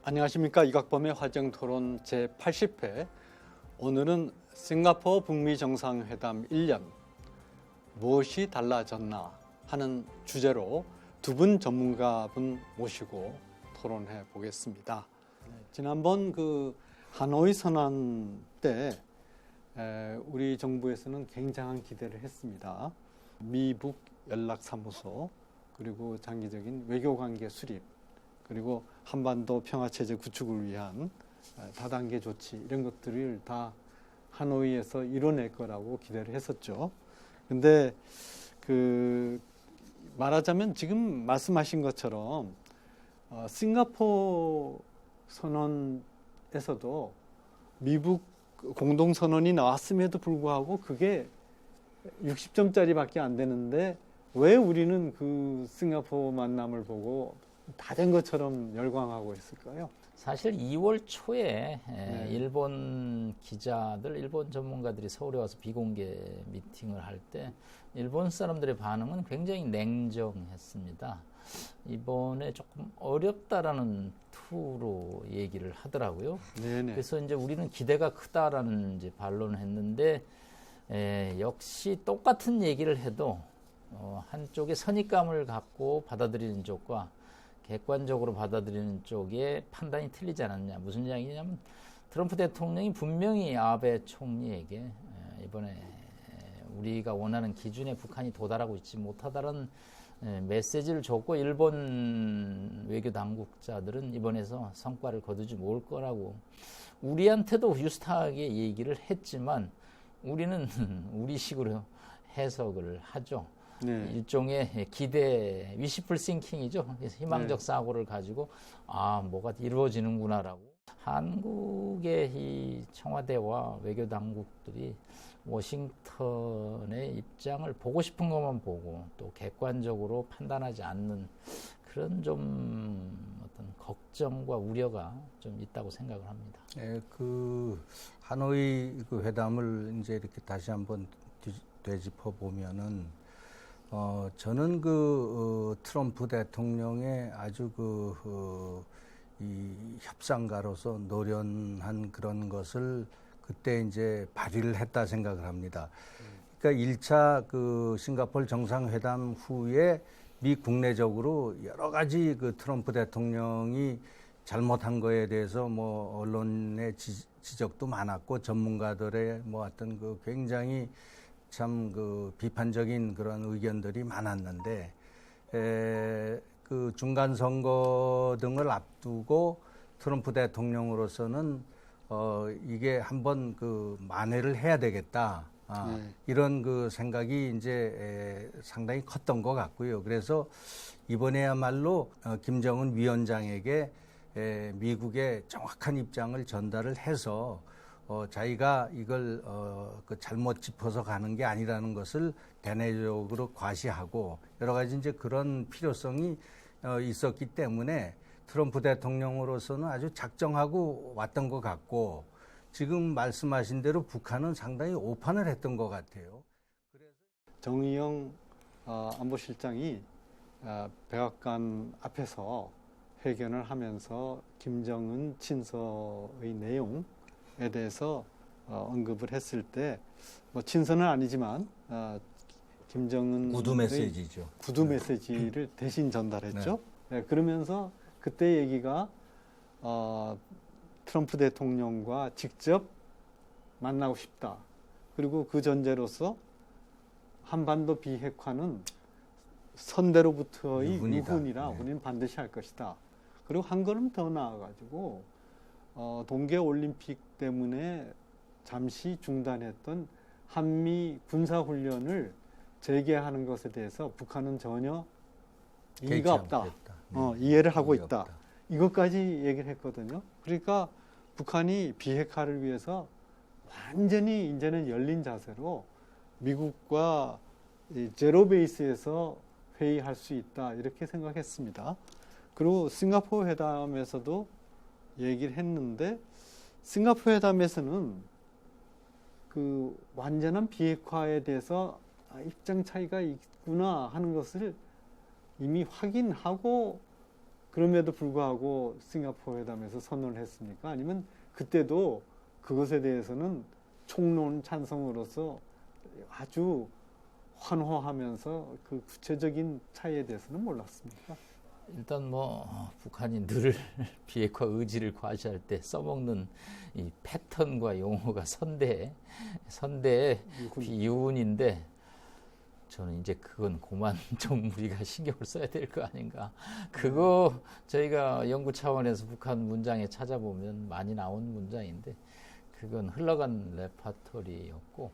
안녕하십니까. 이각범의 화정토론 제80회. 오늘은 싱가포르 북미 정상회담 1년 무엇이 달라졌나 하는 주제로 두 분 전문가분 모시고 토론해 보겠습니다. 지난번 하노이 선언 때 우리 정부에서는 굉장한 기대를 했습니다. 미북 연락사무소, 그리고 장기적인 외교관계 수립, 그리고 한반도 평화체제 구축을 위한 다단계 조치, 이런 것들을 다 하노이에서 이뤄낼 거라고 기대를 했었죠. 근데 말하자면 지금 말씀하신 것처럼 싱가포르 선언에서도 미북 공동선언이 나왔음에도 불구하고 그게 60점짜리밖에 안 되는데 왜 우리는 그 싱가포르 만남을 보고 다 된 것처럼 열광하고 있을까요? 사실 2월 초에 일본 기자들, 일본 전문가들이 서울에 와서 비공개 미팅을 할 때 일본 사람들의 반응은 굉장히 냉정했습니다. 이번에 조금 어렵다라는 투로 얘기를 하더라고요. 네네. 그래서 이제 우리는 기대가 크다라는 이제 반론을 했는데 역시 똑같은 얘기를 해도 한쪽에 선입감을 갖고 받아들이는 쪽과 객관적으로 받아들이는 쪽의 판단이 틀리지 않았냐. 무슨 이야기냐면 트럼프 대통령이 분명히 아베 총리에게 이번에 우리가 원하는 기준에 북한이 도달하고 있지 못하다는 메시지를 줬고, 일본 외교 당국자들은 이번에서 성과를 거두지 못할 거라고 우리한테도 유스타하게 얘기를 했지만 우리는 우리식으로 해석을 하죠. 네. 일종의 기대, 위시풀 싱킹이죠. 그래서 희망적 사고를 가지고 뭐가 이루어지는구나라고. 한국의 이 청와대와 외교 당국들이 워싱턴의 입장을 보고 싶은 것만 보고 또 객관적으로 판단하지 않는 그런 좀 어떤 걱정과 우려가 좀 있다고 생각을 합니다. 네, 하노이 회담을 이제 이렇게 다시 한번 되짚어 보면은 저는 트럼프 대통령의 아주 이 협상가로서 노련한 그런 것을 그때 이제 발휘를 했다 생각을 합니다. 그러니까 1차 싱가포르 정상회담 후에 미 국내적으로 여러 가지 트럼프 대통령이 잘못한 거에 대해서 언론의 지적도 많았고 전문가들의 어떤 굉장히 참 비판적인 그런 의견들이 많았는데 중간 선거 등을 앞두고 트럼프 대통령으로서는 이게 한번 만회를 해야 되겠다. 이런 생각이 이제 상당히 컸던 것 같고요. 그래서 이번에야말로 김정은 위원장에게 미국의 정확한 입장을 전달을 해서 자기가 이걸 잘못 짚어서 가는 게 아니라는 것을 대내적으로 과시하고 여러 가지 이제 그런 필요성이 있었기 때문에 트럼프 대통령으로서는 아주 작정하고 왔던 것 같고, 지금 말씀하신 대로 북한은 상당히 오판을 했던 것 같아요. 정의영 안보실장이 백악관 앞에서 회견을 하면서 김정은 친서의 내용 에 대해서 언급을 했을 때 친서는 아니지만 김정은 구두 메시지죠. 구두 메시지를 대신 전달했죠. 네, 그러면서 그때 얘기가 트럼프 대통령과 직접 만나고 싶다. 그리고 그 전제로서 한반도 비핵화는 선대로부터의 유훈이라 우리는 반드시 할 것이다. 그리고 한 걸음 더 나아가지고 동계올림픽 때문에 잠시 중단했던 한미 군사훈련을 재개하는 것에 대해서 북한은 전혀 이의가 없다. 이해를 하고 있다. 없다. 이것까지 얘기를 했거든요. 그러니까 북한이 비핵화를 위해서 완전히 이제는 열린 자세로 미국과 제로 베이스에서 회의할 수 있다. 이렇게 생각했습니다. 그리고 싱가포르 회담에서도 얘기를 했는데, 싱가포르 회담에서는 완전한 비핵화에 대해서 입장 차이가 있구나 하는 것을 이미 확인하고 그럼에도 불구하고 싱가포르 회담에서 선언을 했습니까? 아니면 그때도 그것에 대해서는 총론 찬성으로서 아주 환호하면서 그 구체적인 차이에 대해서는 몰랐습니까? 일단 뭐 북한이 늘 비핵화 의지를 과시할 때 써먹는 이 패턴과 용어가 선대의 비유운인데 저는 이제 그건 그만 좀 우리가 신경을 써야 될 거 아닌가. 그거 저희가 연구 차원에서 북한 문장에 찾아보면 많이 나온 문장인데 그건 흘러간 레파토리였고,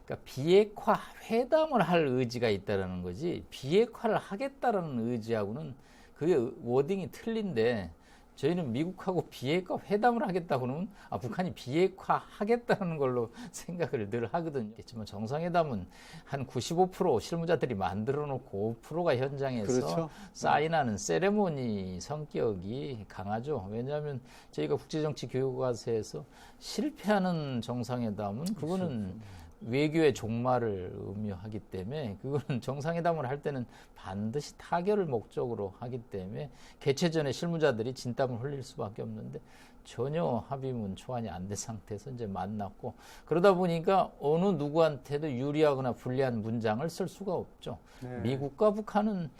그러니까 비핵화 회담을 할 의지가 있다라는 거지 비핵화를 하겠다라는 의지하고는 그게 워딩이 틀린데, 저희는 미국하고 비핵화 회담을 하겠다 그러면 북한이 비핵화 하겠다는 걸로 생각을 늘 하거든요. 그렇지만 정상회담은 한 95% 실무자들이 만들어 놓고 5%가 현장에서 그렇죠. 사인하는 세레모니 성격이 강하죠. 왜냐하면 저희가 국제정치교육과서에서 실패하는 정상회담은 그거는 외교의 종말을 의미하기 때문에, 그거는 정상회담을 할 때는 반드시 타결을 목적으로 하기 때문에 개최 전에 실무자들이 진땀을 흘릴 수밖에 없는데 전혀 합의문 초안이 안 된 상태에서 이제 만났고, 그러다 보니까 어느 누구한테도 유리하거나 불리한 문장을 쓸 수가 없죠. 네. 미국과 북한은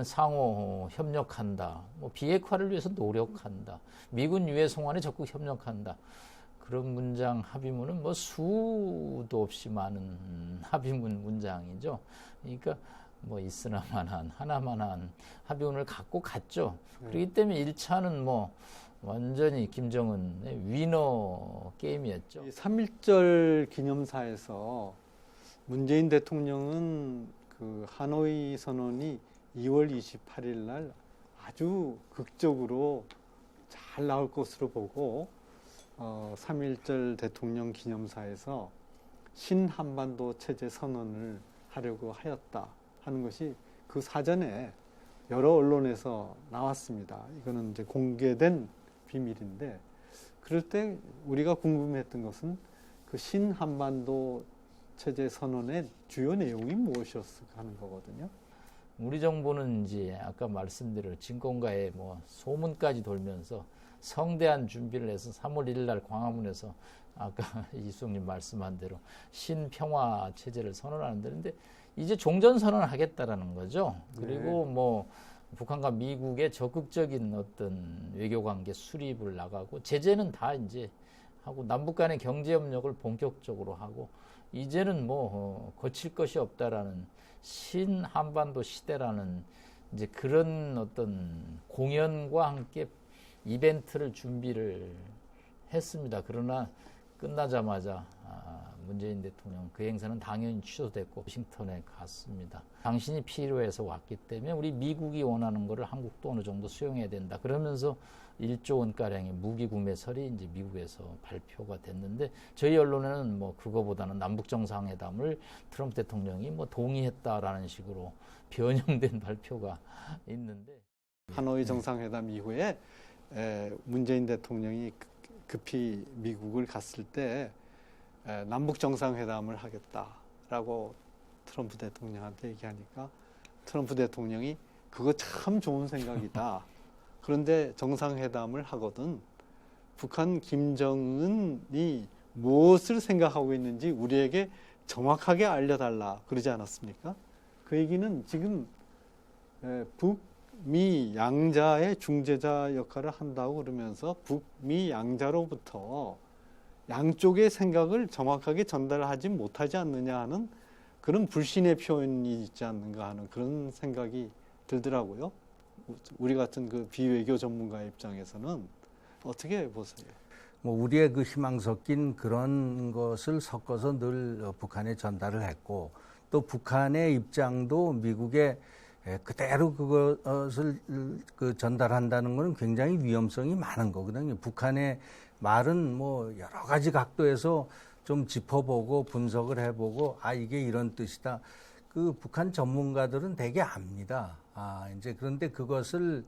상호 협력한다, 뭐 비핵화를 위해서 노력한다, 미군 유해 송환에 적극 협력한다. 그런 문장 합의문은 뭐 수도 없이 많은 합의문 문장이죠. 그러니까 뭐 있으나마나 하나만한 합의문을 갖고 갔죠. 그렇기 때문에 1차는 뭐 완전히 김정은의 위너 게임이었죠. 3.1절 기념사에서 문재인 대통령은 그 하노이 선언이 2월 28일 날 아주 극적으로 잘 나올 것으로 보고 3.1절 대통령 기념사에서 신한반도 체제 선언을 하려고 하였다 하는 것이 그 사전에 여러 언론에서 나왔습니다. 이거는 이제 공개된 비밀인데, 그럴 때 우리가 궁금했던 것은 그 신한반도 체제 선언의 주요 내용이 무엇이었을까 하는 거거든요. 우리 정부는 이제 아까 말씀드린 진공가에 뭐 소문까지 돌면서 성대한 준비를 해서 3월 1일 날 광화문에서 아까 이수님 말씀한 대로 신평화 체제를 선언하는데, 근데 이제 종전 선언을 하겠다라는 거죠. 그리고 뭐 북한과 미국의 적극적인 어떤 외교관계 수립을 나가고, 제재는 다 이제 하고, 남북 간의 경제 협력을 본격적으로 하고, 이제는 뭐 거칠 것이 없다라는 신한반도 시대라는 이제 그런 어떤 공연과 함께 이벤트를 준비를 했습니다. 그러나 끝나자마자 문재인 대통령 그 행사는 당연히 취소됐고 워싱턴에 갔습니다. 당신이 필요해서 왔기 때문에 우리 미국이 원하는 거를 한국도 어느 정도 수용해야 된다. 그러면서 1조 원가량의 무기 구매설이 이제 미국에서 발표가 됐는데, 저희 언론에는 뭐 그거보다는 남북 정상회담을 트럼프 대통령이 뭐 동의했다라는 식으로 변형된 발표가 있는데, 하노이 정상회담 이후에 문재인 대통령이 급히 미국을 갔을 때 남북 정상회담을 하겠다라고 트럼프 대통령한테 얘기하니까 트럼프 대통령이 그거 참 좋은 생각이다. 그런데 정상회담을 하거든 북한 김정은이 무엇을 생각하고 있는지 우리에게 정확하게 알려달라 그러지 않았습니까? 그 얘기는 지금 북미 양자의 중재자 역할을 한다고 그러면서 북미 양자로부터 양쪽의 생각을 정확하게 전달하지 못하지 않느냐 하는 그런 불신의 표현이 있지 않는가 하는 그런 생각이 들더라고요. 우리 같은 그 비외교 전문가의 입장에서는 어떻게 보세요? 뭐 우리의 그 희망 섞인 그런 것을 섞어서 늘 북한에 전달을 했고, 또 북한의 입장도 미국에 그대로 그것을 그 전달한다는 것은 굉장히 위험성이 많은 거거든요. 북한의 말은 뭐 여러 가지 각도에서 좀 짚어보고 분석을 해보고, 이게 이런 뜻이다. 그 북한 전문가들은 되게 압니다. 이제 그런데 그것을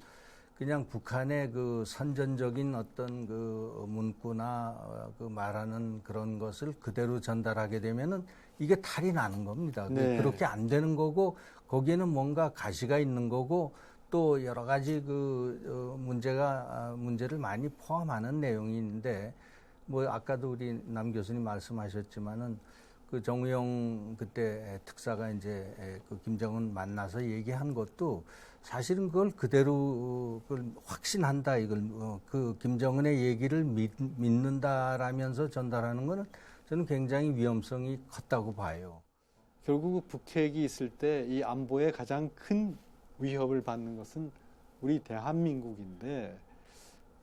그냥 북한의 그 선전적인 어떤 그 문구나 그 말하는 그런 것을 그대로 전달하게 되면은 이게 탈이 나는 겁니다. 네. 그렇게 안 되는 거고, 거기에는 뭔가 가시가 있는 거고, 또 여러 가지 문제를 많이 포함하는 내용인데, 뭐 아까도 우리 남 교수님 말씀하셨지만은 그 정우영 그때 특사가 이제 그 김정은 만나서 얘기한 것도 사실은 그걸 그대로 그걸 확신한다, 이걸 그 김정은의 얘기를 믿는다라면서 전달하는 거는 저는 굉장히 위험성이 컸다고 봐요. 결국 북핵이 있을 때 이 안보에 가장 큰 위협을 받는 것은 우리 대한민국인데,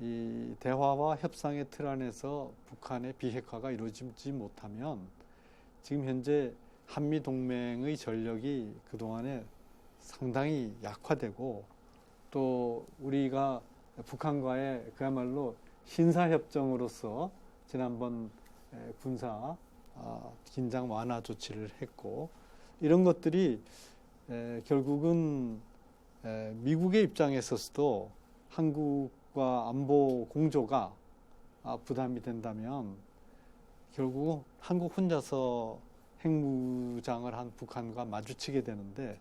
이 대화와 협상의 틀 안에서 북한의 비핵화가 이루어지지 못하면 지금 현재 한미 동맹의 전력이 그동안에 상당히 약화되고, 또 우리가 북한과의 그야말로 신사협정으로서 지난번 군사 긴장 완화 조치를 했고, 이런 것들이 결국은 미국의 입장에 있어서도 한국과 안보 공조가 부담이 된다면 결국 한국 혼자서 핵무장을 한 북한과 마주치게 되는데,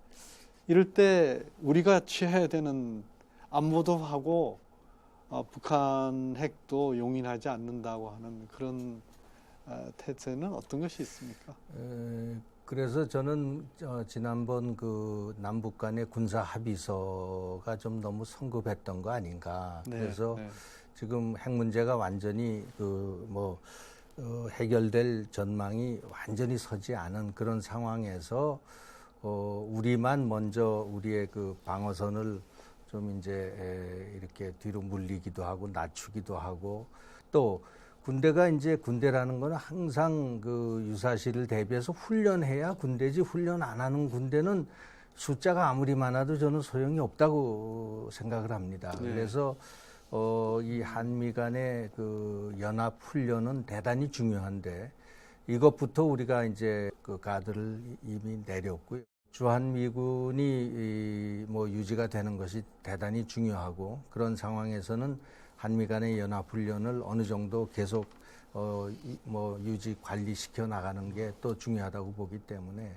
이럴 때 우리가 취해야 되는 안보도 하고 북한 핵도 용인하지 않는다고 하는 그런 태세는 어떤 것이 있습니까? 그래서 저는 지난번 그 남북 간의 군사 합의서가 좀 너무 성급했던 거 아닌가. 네, 그래서 네. 지금 핵 문제가 완전히 해결될 전망이 완전히 서지 않은 그런 상황에서 우리만 먼저 우리의 그 방어선을 좀 이제 이렇게 뒤로 물리기도 하고 낮추기도 하고, 또 군대가 이제 군대라는 거는 항상 그 유사시를 대비해서 훈련해야 군대지, 훈련 안 하는 군대는 숫자가 아무리 많아도 저는 소용이 없다고 생각을 합니다. 네. 그래서 이 한미 간의 그 연합 훈련은 대단히 중요한데, 이것부터 우리가 이제 그 가드를 이미 내렸고요. 주한미군이 유지가 되는 것이 대단히 중요하고, 그런 상황에서는 한미 간의 연합 훈련을 어느 정도 계속 유지 관리시켜 나가는 게 또 중요하다고 보기 때문에,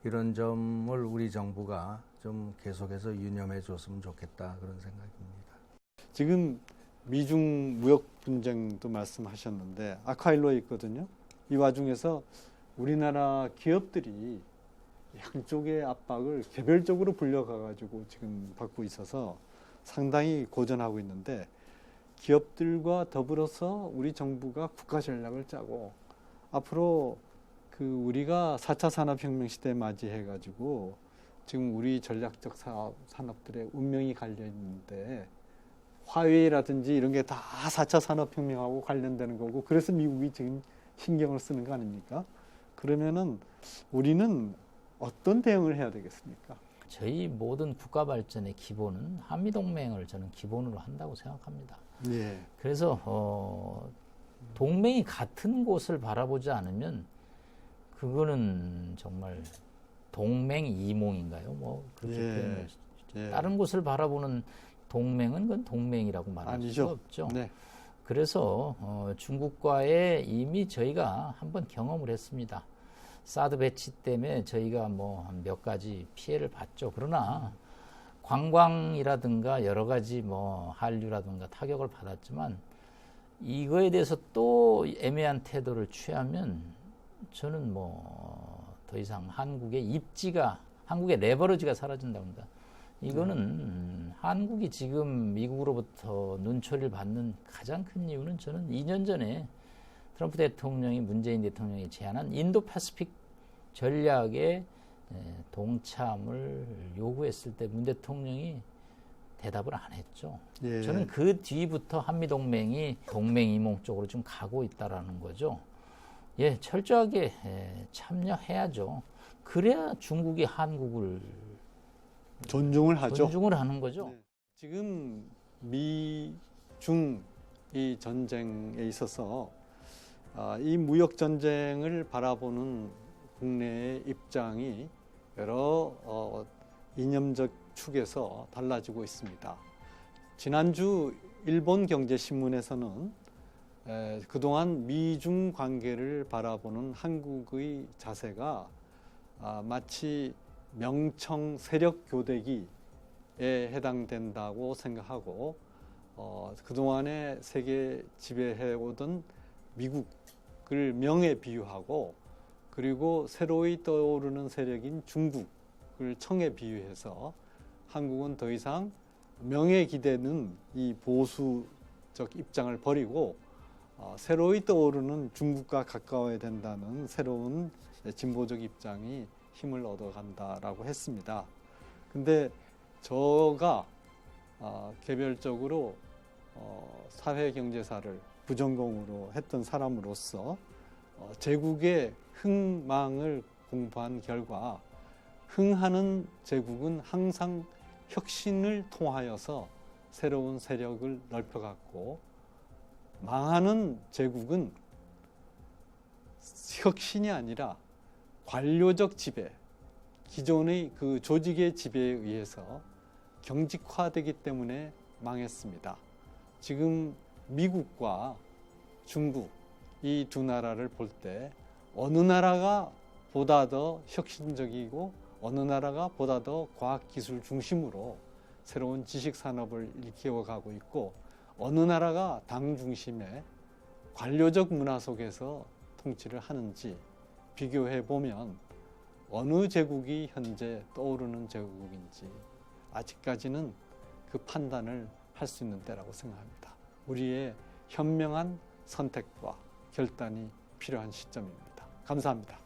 이런 점을 우리 정부가 좀 계속해서 유념해 줬으면 좋겠다, 그런 생각입니다. 지금 미중 무역 분쟁도 말씀하셨는데 아카일로에 있거든요. 이 와중에서 우리나라 기업들이 양쪽의 압박을 개별적으로 불려가가지고 지금 받고 있어서 상당히 고전하고 있는데, 기업들과 더불어서 우리 정부가 국가 전략을 짜고 앞으로 그 우리가 4차 산업혁명 시대에 맞이해가지고 지금 우리 전략적 산업들의 운명이 갈려 있는데, 화웨이라든지 이런 게 다 4차 산업혁명하고 관련되는 거고, 그래서 미국이 지금 신경을 쓰는 거 아닙니까? 그러면은 우리는 어떤 대응을 해야 되겠습니까? 저희 모든 국가 발전의 기본은 한미동맹을 저는 기본으로 한다고 생각합니다. 예. 그래서 동맹이 같은 곳을 바라보지 않으면 그거는 정말 동맹 이몽인가요? 그렇게 표현할 수 있죠. 예. 다른 곳을 바라보는 동맹은 그건 동맹이라고 말할 아니죠. 수가 없죠. 네. 그래서 중국과의 이미 저희가 한번 경험을 했습니다. 사드 배치 때문에 저희가 몇 가지 피해를 봤죠. 그러나 관광이라든가 여러 가지 한류라든가 타격을 받았지만, 이거에 대해서 또 애매한 태도를 취하면 저는 더 이상 한국의 레버리지가 사라진다고 합니다. 이거는 한국이 지금 미국으로부터 눈초리를 받는 가장 큰 이유는, 저는 2년 전에 트럼프 대통령이 문재인 대통령이 제안한 인도 패시픽 전략에 동참을 요구했을 때 문 대통령이 대답을 안 했죠. 예. 저는 그 뒤부터 한미동맹이 동맹이몽 쪽으로 좀 가고 있다라는 거죠. 예, 철저하게 참여해야죠. 그래야 중국이 한국을 존중을 하죠. 존중을 하는 거죠. 네. 지금 미중 이 전쟁에 있어서 이 무역 전쟁을 바라보는 국내의 입장이 여러 이념적 축에서 달라지고 있습니다. 지난주 일본 경제신문에서는 그동안 미중 관계를 바라보는 한국의 자세가 마치 명청 세력 교대기에 해당된다고 생각하고 그동안에 세계 지배해오던 미국을 명에 비유하고 그리고 새로이 떠오르는 세력인 중국을 청에 비유해서 한국은 더 이상 명에 기대는 이 보수적 입장을 버리고 새로이 떠오르는 중국과 가까워야 된다는 새로운 진보적 입장이 힘을 얻어간다라고 했습니다. 근데 저가 개별적으로 사회경제사를 부전공으로 했던 사람으로서 제국의 흥망을 공부한 결과 흥하는 제국은 항상 혁신을 통하여서 새로운 세력을 넓혀갔고 망하는 제국은 혁신이 아니라 관료적 지배, 기존의 그 조직의 지배에 의해서 경직화되기 때문에 망했습니다. 지금 미국과 중국 이 두 나라를 볼 때 어느 나라가 보다 더 혁신적이고 어느 나라가 보다 더 과학기술 중심으로 새로운 지식산업을 일깨워가고 있고 어느 나라가 당 중심의 관료적 문화 속에서 통치를 하는지 비교해 보면 어느 제국이 현재 떠오르는 제국인지 아직까지는 그 판단을 할 수 있는 때라고 생각합니다. 우리의 현명한 선택과 결단이 필요한 시점입니다. 감사합니다.